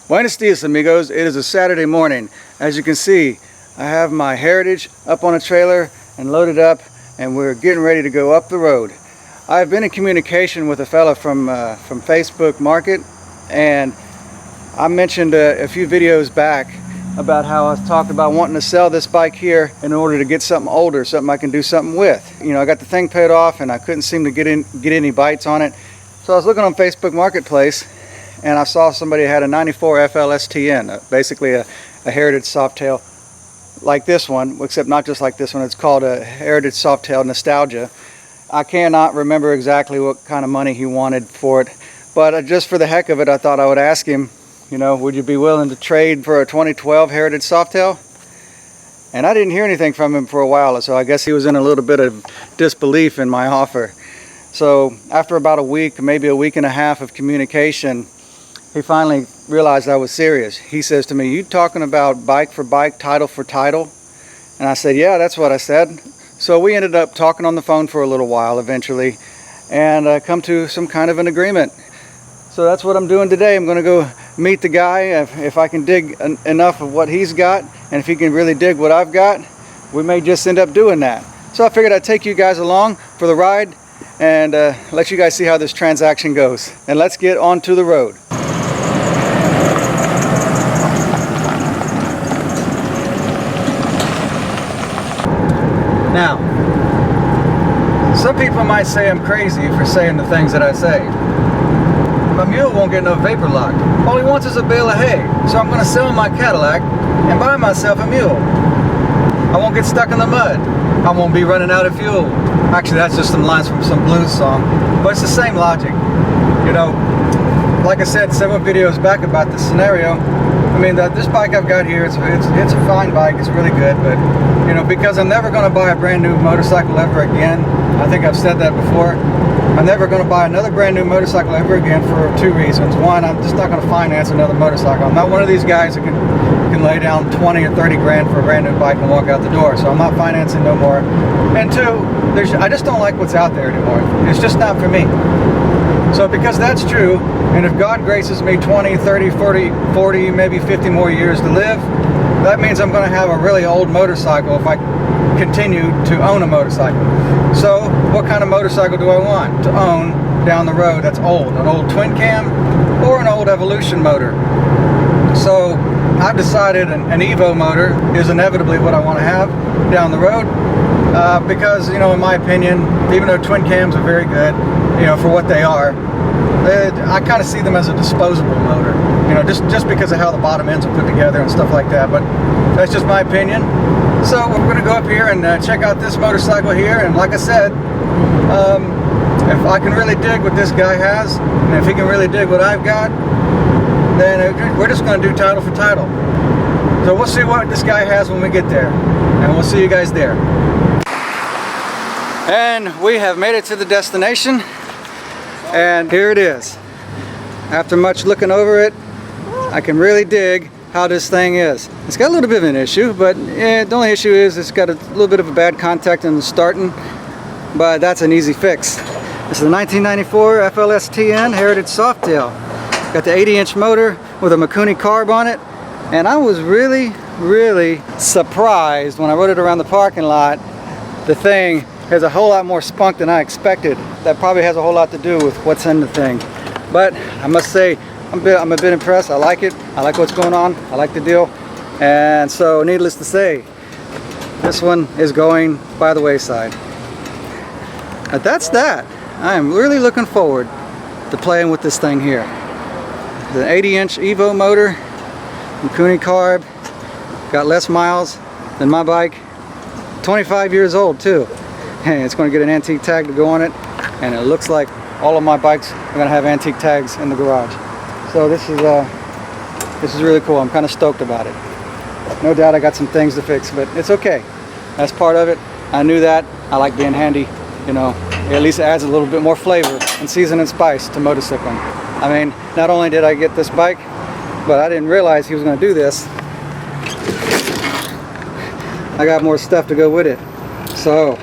Buenos dias, amigos. It is a Saturday morning. As you can see, I have my Heritage up on a trailer and loaded up, and we're getting ready to go up the road. I've been in communication with a fella from Facebook Market, and I mentioned a few videos back about how I talked about wanting to sell this bike here in order to get something older, something I can do something with. You know, I got the thing paid off and I couldn't seem to get any bites on it. So I was looking on Facebook Marketplace, and I saw somebody had a 94 FLSTN, basically a Heritage Softail like this one, except not just like this one. It's called a Heritage Softail Nostalgia. I cannot remember exactly what kind of money he wanted for it, but just for the heck of it, I thought I would ask him, you know, would you be willing to trade for a 2012 Heritage Softail? And I didn't hear anything from him for a while, so I guess he was in a little bit of disbelief in my offer. So after about a week, maybe a week and a half of communication, he finally realized I was serious. He says to me, "You talking about bike for bike, title for title?" And I said, "Yeah, that's what I said." So we ended up talking on the phone for a little while eventually, and come to some kind of an agreement. So that's what I'm doing today. I'm going to go meet the guy. If I can dig enough of what he's got, and if he can really dig what I've got, we may just end up doing that. So I figured I'd take you guys along for the ride and let you guys see how this transaction goes. And let's get on to the road. Now, some people might say I'm crazy for saying the things that I say. My mule won't get no vapor lock. All he wants is a bale of hay. So I'm going to sell my Cadillac and buy myself a mule. I won't get stuck in the mud. I won't be running out of fuel. Actually, that's just some lines from some blues song. But it's the same logic. You know, like I said several videos back about this scenario, I mean, this bike I've got here, it's a fine bike, it's really good, but, you know, because I'm never going to buy a brand new motorcycle ever again, I think I've said that before, I'm never going to buy another brand new motorcycle ever again for two reasons. One, I'm just not going to finance another motorcycle. I'm not one of these guys that can lay down 20 or 30 grand for a brand new bike and walk out the door, so I'm not financing no more. And two, I just don't like what's out there anymore. It's just not for me. So because that's true, and if God graces me 20, 30, 40, maybe 50 more years to live, that means I'm going to have a really old motorcycle if I continue to own a motorcycle. So what kind of motorcycle do I want to own down the road that's old? An old Twincam or an old Evolution motor? So I've decided an Evo motor is inevitably what I want to have down the road, because, you know, in my opinion, even though Twincams are very good, you know, for what they are, I kind of see them as a disposable motor, you know, just because of how the bottom ends are put together and stuff like that. But that's just my opinion. So we're going to go up here and check out this motorcycle here, and like I said, if I can really dig what this guy has, and if he can really dig what I've got, then we're just going to do title for title. So we'll see what this guy has when we get there, and we'll see you guys there. And we have made it to the destination, and here it is. After much looking over it, I can really dig how this thing is. It's got a little bit of an issue, but the only issue is it's got a little bit of a bad contact in the starting, but that's an easy fix. This is a 1994 FLSTN Heritage Softail. Got the 80-inch motor with a Mikuni carb on it, and I was really surprised when I rode it around the parking lot. The thing has a whole lot more spunk than I expected. That probably has a whole lot to do with what's in the thing. But I must say, I'm a bit impressed. I like it. I like what's going on. I like the deal. And so, needless to say, this one is going by the wayside. But that's that. I am really looking forward to playing with this thing here. It's an 80-inch Evo motor, Mikuni carb, got less miles than my bike. 25 years old too. And it's going to get an antique tag to go on it, and it looks like all of my bikes are going to have antique tags in the garage. So this is really cool. I'm kind of stoked about it. No doubt I got some things to fix, but it's okay. That's part of it. I knew that. I like being handy, you know. At least it adds a little bit more flavor and season and spice to motorcycling. I mean, not only did I get this bike, but I didn't realize he was going to do this. I got more stuff to go with it. So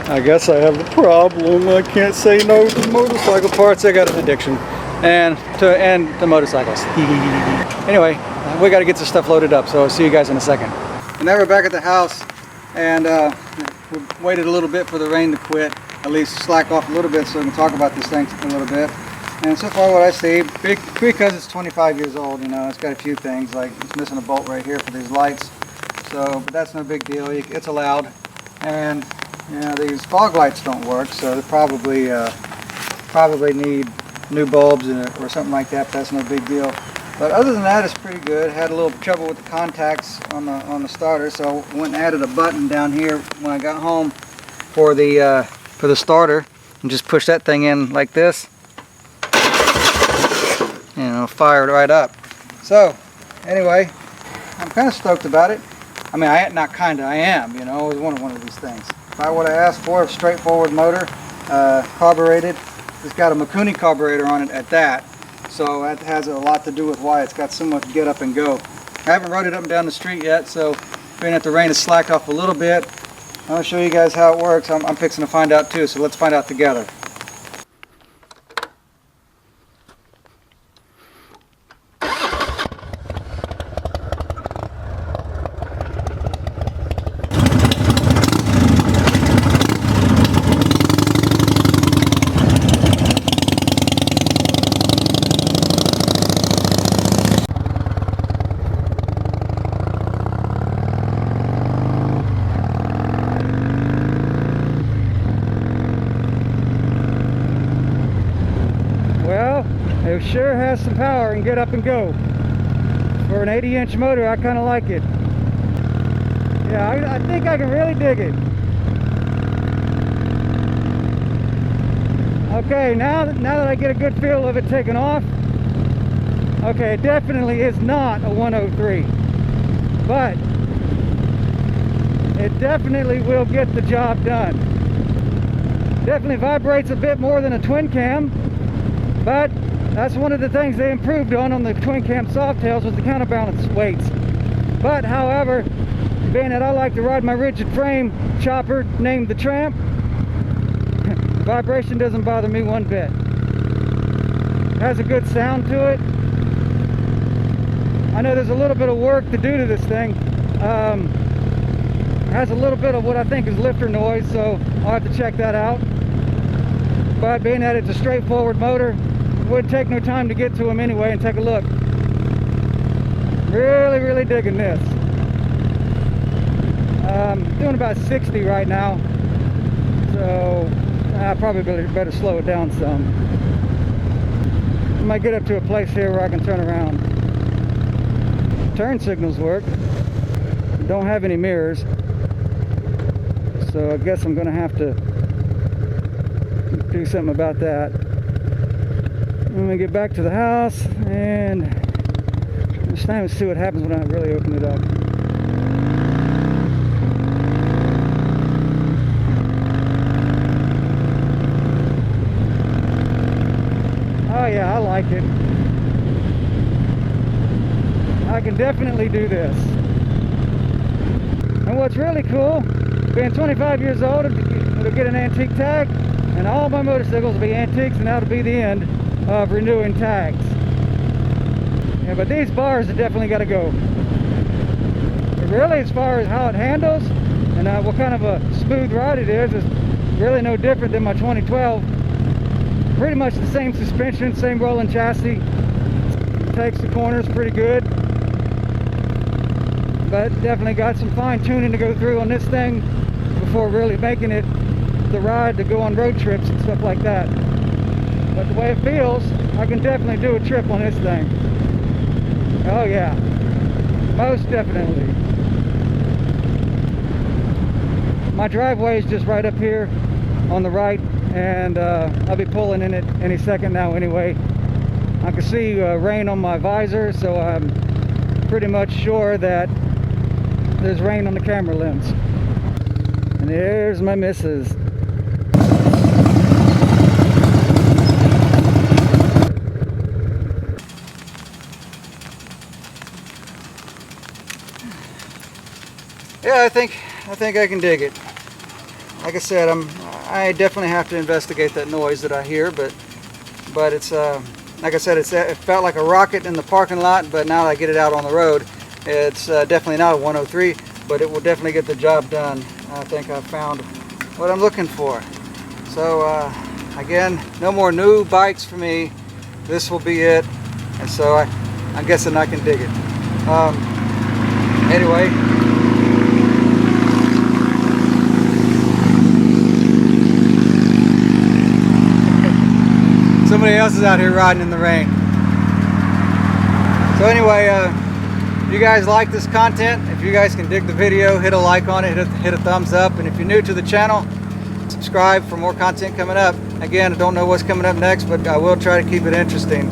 I guess I have a problem. I can't say no to motorcycle parts. I got an addiction. and the motorcycles. Anyway, we got to get this stuff loaded up, so I'll see you guys in a second. And now we're back at the house, and we waited a little bit for the rain to quit, at least slack off a little bit, so we can talk about this thing a little bit. And so far what I see, because it's 25 years old, you know, it's got a few things, like it's missing a bolt right here for these lights, so, but that's no big deal, it's allowed. And, you know, these fog lights don't work, so they probably need new bulbs or something like that, but that's no big deal. But other than that, it's pretty good. Had a little trouble with the contacts on the starter, so I went and added a button down here when I got home for the starter, and just push that thing in like this. You know, fire it right up. So, anyway, I'm kind of stoked about it. I mean, I am, you know, I always wanted one of these things. If I would have asked for a straightforward motor, carbureted, it's got a Mikuni carburetor on it at that, so that has a lot to do with why it's got so much get up and go. I haven't rode it up and down the street yet, so being that the rain has slacked off a little bit, I'll show you guys how it works. I'm fixing to find out too, so let's find out together. It sure has some power and get up and go. For an 80-inch motor, I kind of like it. Yeah, I think I can really dig it. Okay, now that I get a good feel of it taking off, okay, it definitely is not a 103, but it definitely will get the job done. Definitely vibrates a bit more than a Twincam, but that's one of the things they improved on the Twincam Softails was the counterbalance weights. But however, being that I like to ride my rigid frame chopper named the Tramp, vibration doesn't bother me one bit. It has a good sound to it. I know there's a little bit of work to do to this thing. It has a little bit of what I think is lifter noise, so I'll have to check that out. But being that it's a straightforward motor, wouldn't take no time to get to them anyway and take a look. Really digging this. Doing about 60 right now, so I probably better slow it down some. I might get up to a place here where I can turn around. Turn signals work. Don't have any mirrors, so I guess I'm gonna have to do something about that. I'm gonna get back to the house and this time see what happens when I really open it up. Oh yeah, I like it. I can definitely do this. And what's really cool, being 25 years old, it'll get an antique tag, and all my motorcycles will be antiques, and that'll be the end of renewing tags. Yeah, but these bars have definitely got to go. But really, as far as how it handles and what kind of a smooth ride it is really no different than my 2012. Pretty much the same suspension, same rolling chassis. Takes the corners pretty good, but definitely got some fine tuning to go through on this thing before really making it the ride to go on road trips and stuff like that. But the way it feels, I can definitely do a trip on this thing. Oh yeah, most definitely. My driveway is just right up here on the right, and I'll be pulling in it any second now anyway. I can see rain on my visor, so I'm pretty much sure that there's rain on the camera lens. And there's my missus. Yeah, I think I can dig it. Like I said, I definitely have to investigate that noise that I hear, but it's Like I said, it felt like a rocket in the parking lot, but now that I get it out on the road, it's definitely not a 103, but it will definitely get the job done. I think I've found what I'm looking for. So again, no more new bikes for me. This will be it, and so I'm guessing I can dig it. Anyway, somebody else is out here riding in the rain. So anyway, if you guys like this content, if you guys can dig the video, hit a like on it, hit a thumbs up, and if you're new to the channel, subscribe for more content coming up. Again, I don't know what's coming up next, but I will try to keep it interesting.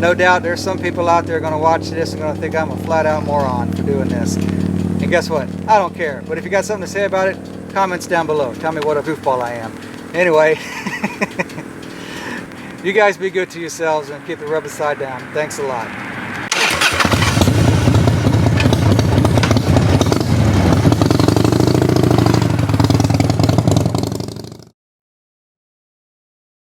No doubt there's some people out there going to watch this and going to think I'm a flat-out moron for doing this. And guess what? I don't care. But if you got something to say about it, comments down below. Tell me what a goofball I am. Anyway, you guys be good to yourselves and keep the rubber side down. Thanks a lot.